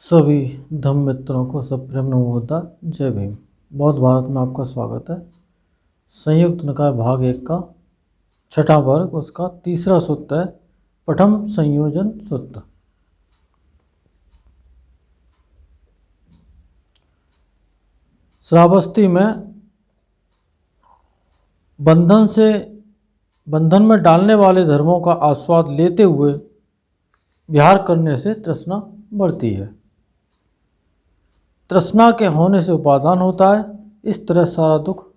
सभी धम्म मित्रों को सप्रेम नमो बुद्धा जय भीम। बौद्ध भारत में आपका स्वागत है। संयुक्त निकाय भाग 1 का छठा वर्ग उसका तीसरा सूत्र है पठम संयोजन सूत्र। श्रावस्ती में बंधन में डालने वाले धर्मों का आस्वाद लेते हुए विहार करने से तृष्णा बढ़ती है। तृष्णा के होने से उपादान होता है। इस तरह सारा दुख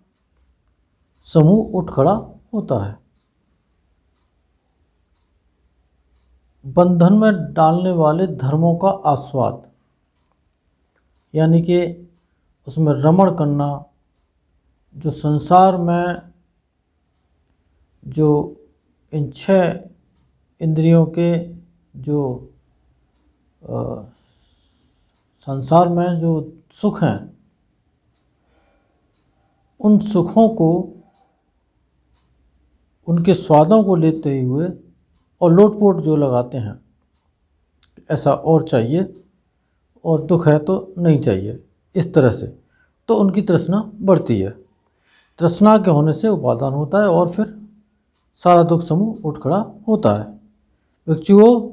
समूह उठ खड़ा होता है। बंधन में डालने वाले धर्मों का आस्वाद यानी कि उसमें रमण करना, जो संसार में जो इन 6 इंद्रियों के जो संसार में जो सुख हैं, उन सुखों को, उनके स्वादों को लेते हुए और लोटपोट जो लगाते हैं, ऐसा और चाहिए और दुख है तो नहीं चाहिए, इस तरह से तो उनकी तृष्णा बढ़ती है। तृष्णा के होने से उपादान होता है और फिर सारा दुख समूह उठ खड़ा होता है। भिक्षुओं,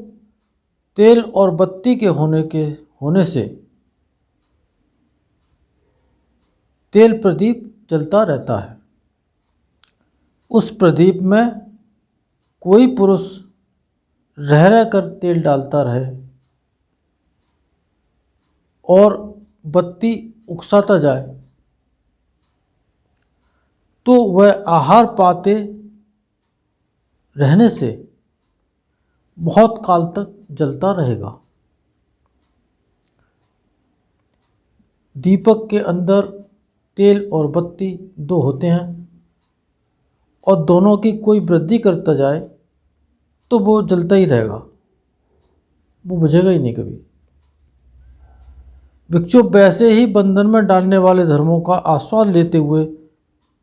तेल और बत्ती के होने से तेल प्रदीप जलता रहता है। उस प्रदीप में कोई पुरुष रह रह कर तेल डालता रहे और बत्ती उकसाता जाए तो वह आहार पाते रहने से बहुत काल तक जलता रहेगा। दीपक के अंदर तेल और बत्ती 2 होते हैं और दोनों की कोई वृद्धि करता जाए तो वो जलता ही रहेगा, वो बुझेगा ही नहीं कभी। भिक्षु, वैसे ही बंधन में डालने वाले धर्मों का आस्वाद लेते हुए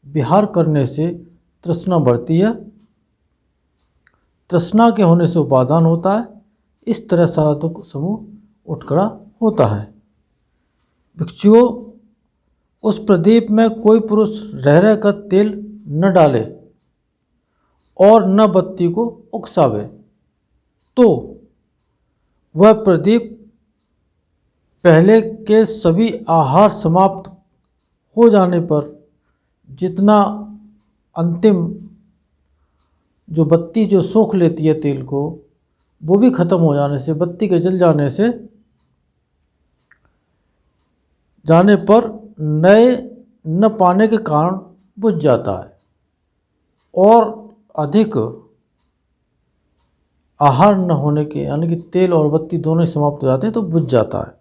विहार करने से तृष्णा बढ़ती है। तृष्णा के होने से उपादान होता है। इस तरह सारा दुख समूह उठ खड़ा होता है। भिक्षुओं, उस प्रदीप में कोई पुरुष रह रह कर तेल न डाले और न बत्ती को उकसावे तो वह प्रदीप पहले के सभी आहार समाप्त हो जाने पर जितना अंतिम जो बत्ती जो सोख लेती है तेल को, वो भी खत्म हो जाने से, बत्ती के जल जाने पर नए न पाने के कारण बुझ जाता है और अधिक आहार न होने के, यानी कि तेल और बत्ती दोनों ही समाप्त हो जाते हैं तो बुझ जाता है।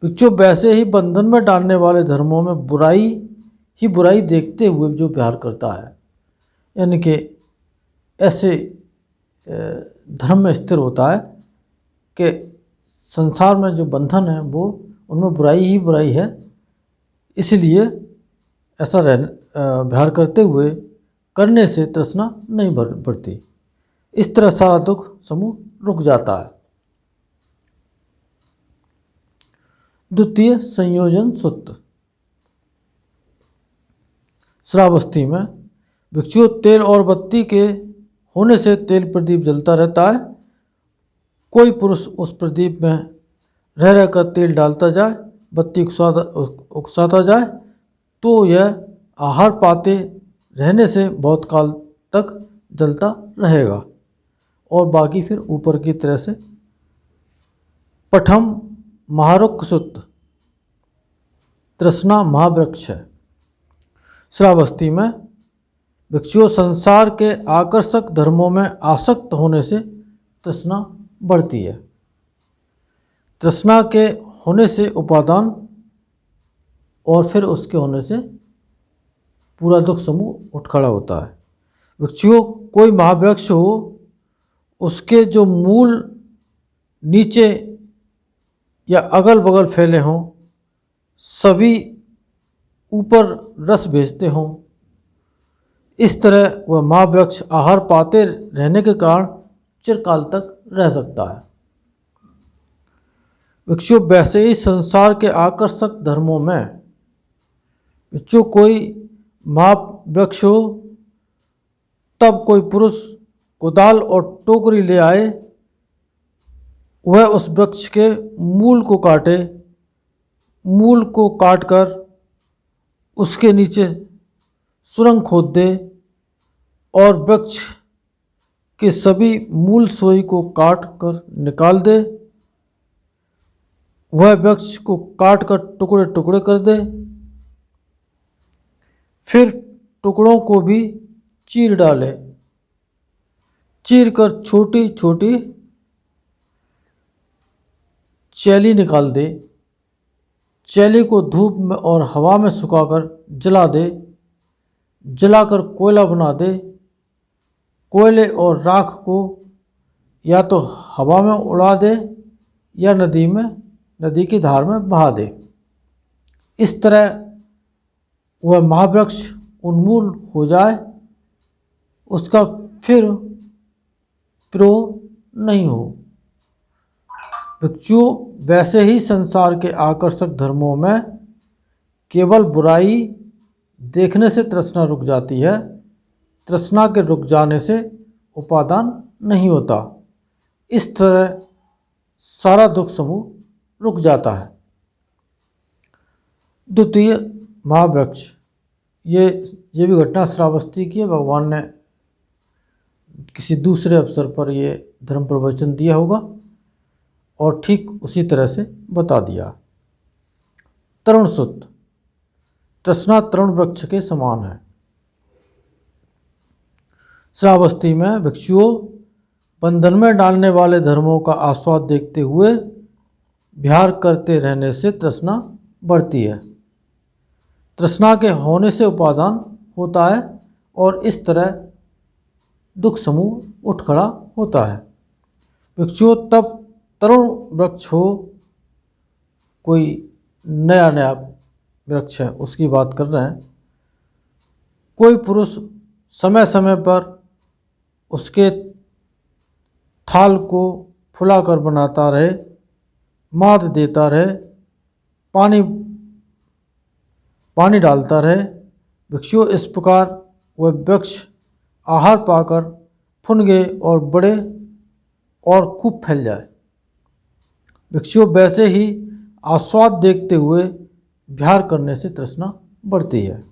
भिक्षु, वैसे ही बंधन में डालने वाले धर्मों में बुराई देखते हुए जो विहार करता है, यानी कि ऐसे धर्म में स्थिर होता है कि संसार में जो बंधन है वो उनमें बुराई ही बुराई है, इसलिए ऐसा विहार करने से तृष्णा नहीं बढ़ती। इस तरह सारा दुख समूह रुक जाता है। द्वितीय संयोजन सूत्र। श्रावस्ती में भिक्षु, तेल और बत्ती के होने से तेल प्रदीप जलता रहता है। कोई पुरुष उस प्रदीप में रह रह कर तेल डालता जाए, बत्ती उकसाता जाए तो यह आहार पाते रहने से बहुत काल तक जलता रहेगा। और बाकी फिर ऊपर की तरह से पठम महारुक्ष सूत्र। तृष्णा महावृक्ष है। श्रावस्ती में भिक्षुओं, संसार के आकर्षक धर्मों में आसक्त होने से तृष्णा बढ़ती है। तृष्णा के होने से उपादान और फिर उसके होने से पूरा दुख समूह उठ खड़ा होता है। भिक्षुओं, कोई महावृक्ष हो, उसके जो मूल नीचे या अगल बगल फैले हों, सभी ऊपर रस भेजते हों, इस तरह वह महावृक्ष आहार पाते रहने के कारण चिरकाल तक रह सकता है। बच्चों वैसे ही संसार के आकर्षक धर्मों में बच्चों कोई महावृक्ष हो, तब कोई पुरुष कुदाल और टोकरी ले आए, वह उस वृक्ष के मूल को काटे, मूल को काटकर उसके नीचे सुरंग खोद दे और वृक्ष के सभी मूल सोई को काट कर निकाल दे, वह वृक्ष को काट कर टुकड़े टुकड़े कर दे, फिर टुकड़ों को भी चीर डाले, चीर कर छोटी छोटी चैली निकाल दे, चैली को धूप में और हवा में सुखाकर जला दे, जलाकर कोयला बना दे, कोयले और राख को या तो हवा में उड़ा दे या नदी की धार में बहा दे। इस तरह वह महावृक्ष उन्मूल हो जाए, उसका फिर प्रो नहीं हो। बच्चों वैसे ही संसार के आकर्षक धर्मों में केवल बुराई देखने से तृष्णा रुक जाती है, तृष्णा के रुक जाने से उपादान नहीं होता। इस तरह सारा दुख समूह रुक जाता है। द्वितीय महावृक्ष, ये भी घटना श्रावस्ती की है। भगवान ने किसी दूसरे अवसर पर ये धर्म प्रवचन दिया होगा और ठीक उसी तरह से बता दिया। तरुण सुत, तृष्णा तरुण वृक्ष के समान है। श्रावस्ती में भिक्षुओं बंधन में डालने वाले धर्मों का आस्वाद देखते हुए विहार करते रहने से तृष्णा बढ़ती है। तृष्णा के होने से उपादान होता है और इस तरह दुख समूह उठ खड़ा होता है। भिक्षुओं तब तरुण वृक्ष हो, कोई नया वृक्ष है उसकी बात कर रहे हैं, कोई पुरुष समय समय पर उसके थाल को फुलाकर बनाता रहे, माद देता रहे, पानी डालता रहे। भिक्षुओं इस प्रकार वह वृक्ष आहार पाकर फुनगे और बड़े और खूब फैल जाए। भिक्षुओं वैसे ही आस्वाद देखते हुए विहार करने से तृष्णा बढ़ती है।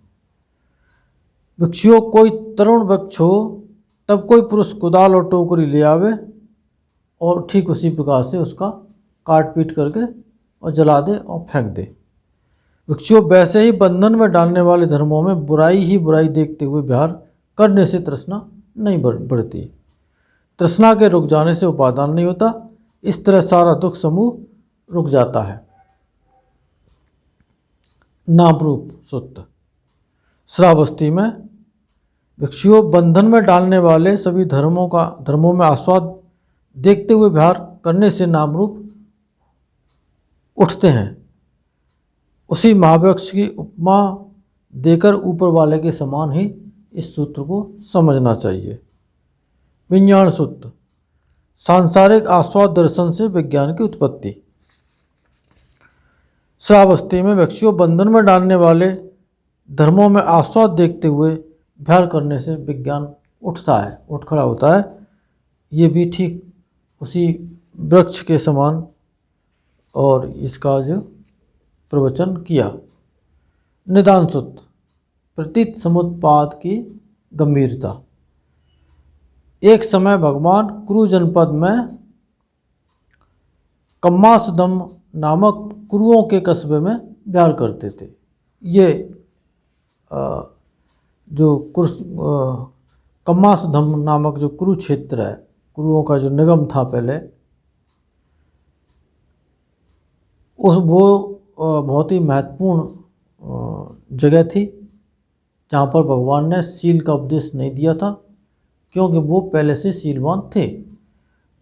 भिक्षुओं कोई तरुण वृक्ष हो, तब कोई पुरुष कुदाल और टोकरी ले आवे और ठीक उसी प्रकार से उसका काट पीट करके और जला दे और फेंक दे। भिक्षुओं वैसे ही बंधन में डालने वाले धर्मों में बुराई ही बुराई देखते हुए विहार करने से तृष्णा नहीं बढ़ती। तृष्णा के रुक जाने से उपादान नहीं होता। इस तरह सारा दुख समूह रुक जाता है। नामरूप सूत्र, श्रावस्ती में भिक्षुओं बंधन में डालने वाले सभी धर्मों में आस्वाद देखते हुए विहार करने से नामरूप उठते हैं। उसी महावृक्ष की उपमा देकर ऊपर वाले के समान ही इस सूत्र को समझना चाहिए। विज्ञान सूत्र, सांसारिक आस्वाद दर्शन से विज्ञान की उत्पत्ति। श्रावस्ती में भिक्षुओं बंधन में डालने वाले धर्मों में आस्वाद देखते हुए विहार करने से विज्ञान उठता है, उठ खड़ा होता है। ये भी ठीक उसी वृक्ष के समान और इसका जो प्रवचन किया। निदान सूत्र, प्रतीत समुत्पाद की गंभीरता। एक समय भगवान कुरु जनपद में कम्मासदम नामक कुरुओं के कस्बे में विहार करते थे। ये जो कम्मासदम नामक जो कुरुक्षेत्र है, कुरुओं का जो निगम था पहले, वो बहुत ही महत्वपूर्ण जगह थी जहाँ पर भगवान ने सील का उपदेश नहीं दिया था, क्योंकि वो पहले से सीलवान थे।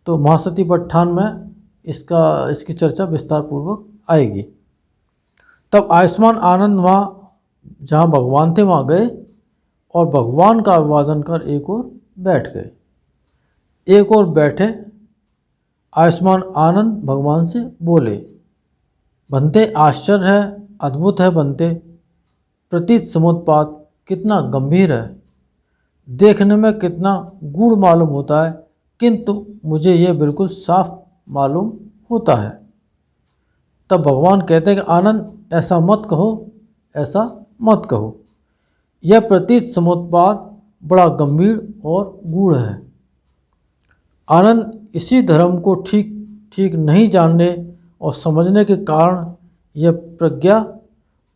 तो महासती पट्ठान में इसकी चर्चा विस्तार पूर्वक आएगी। तब आयुष्मान आनंद वहाँ जहाँ भगवान थे वहाँ गए और भगवान का अभिवादन कर एक और बैठ गए। एक और बैठे आयुष्मान आनंद भगवान से बोले, बनते आश्चर्य है, अद्भुत है बनते, प्रतीत समुत्पात कितना गंभीर है, देखने में कितना गूढ़ मालूम होता है, किंतु मुझे यह बिल्कुल साफ मालूम होता है। तब भगवान कहते हैं कि आनंद ऐसा मत कहो, ऐसा मत कहो, यह प्रतीत समुत्पात बड़ा गंभीर और गूढ़ है। आनंद इसी धर्म को ठीक ठीक नहीं जानने और समझने के कारण यह प्रज्ञा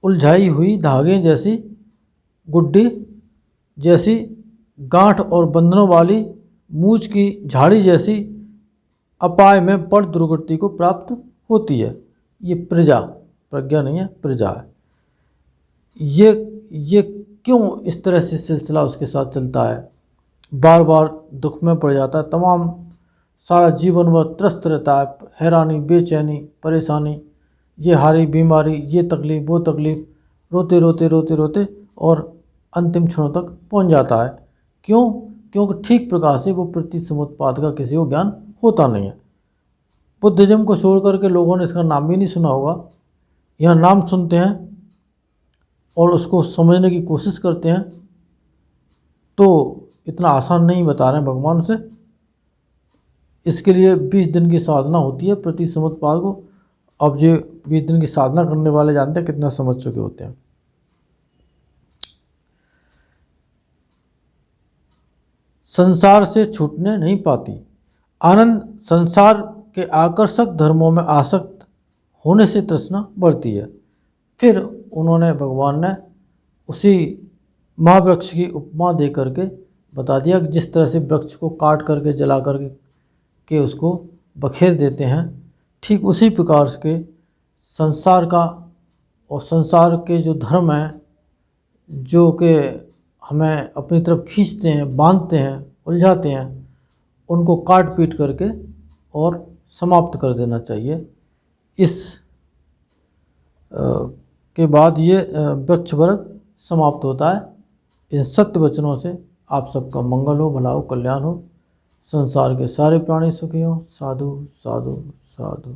उलझाई हुई धागे जैसी, गुड्डी जैसी, गांठ और बंधनों वाली मूछ की झाड़ी जैसी अपाय में पड़ दुर्गति को प्राप्त होती है। ये प्रजा, प्रज्ञा नहीं है, प्रजा है। ये क्यों इस तरह से सिलसिला उसके साथ चलता है, बार बार दुख में पड़ जाता है, तमाम सारा जीवन भर त्रस्त रहता है, हैरानी, बेचैनी, परेशानी, ये हारी, बीमारी, ये तकलीफ़, वो तकलीफ़, रोते रोते रोते रोते और अंतिम क्षणों तक पहुंच जाता है। क्यों? क्योंकि ठीक प्रकार से वो प्रतीत समुत्पात का किसी को ज्ञान होता नहीं है। बुद्धिज्म को छोड़ करके लोगों ने इसका नाम भी नहीं सुना होगा। यह नाम सुनते हैं और उसको समझने की कोशिश करते हैं, तो इतना आसान नहीं बता रहे हैं भगवान से। इसके लिए 20 दिन की साधना होती है प्रतीत समुत्पात को। अब जो 20 दिन की साधना करने वाले जानते हैं कितना समझ चुके होते हैं। संसार से छूटने नहीं पाती। आनंद संसार के आकर्षक धर्मों में आसक्त होने से तृष्णा बढ़ती है। फिर उन्होंने, भगवान ने उसी महावृक्ष की उपमा दे करके बता दिया कि जिस तरह से वृक्ष को काट करके जला करके के उसको बखेर देते हैं, ठीक उसी प्रकार के संसार का और संसार के जो धर्म हैं, जो कि हमें अपनी तरफ खींचते हैं, बांधते हैं, उलझाते हैं, उनको काट पीट करके और समाप्त कर देना चाहिए। इस के बाद ये वृक्ष वर्ग समाप्त होता है। इन सत्य वचनों से आप सबका मंगल हो, भला हो, कल्याण हो, संसार के सारे प्राणी सुखी हों। साधु साधु साधु।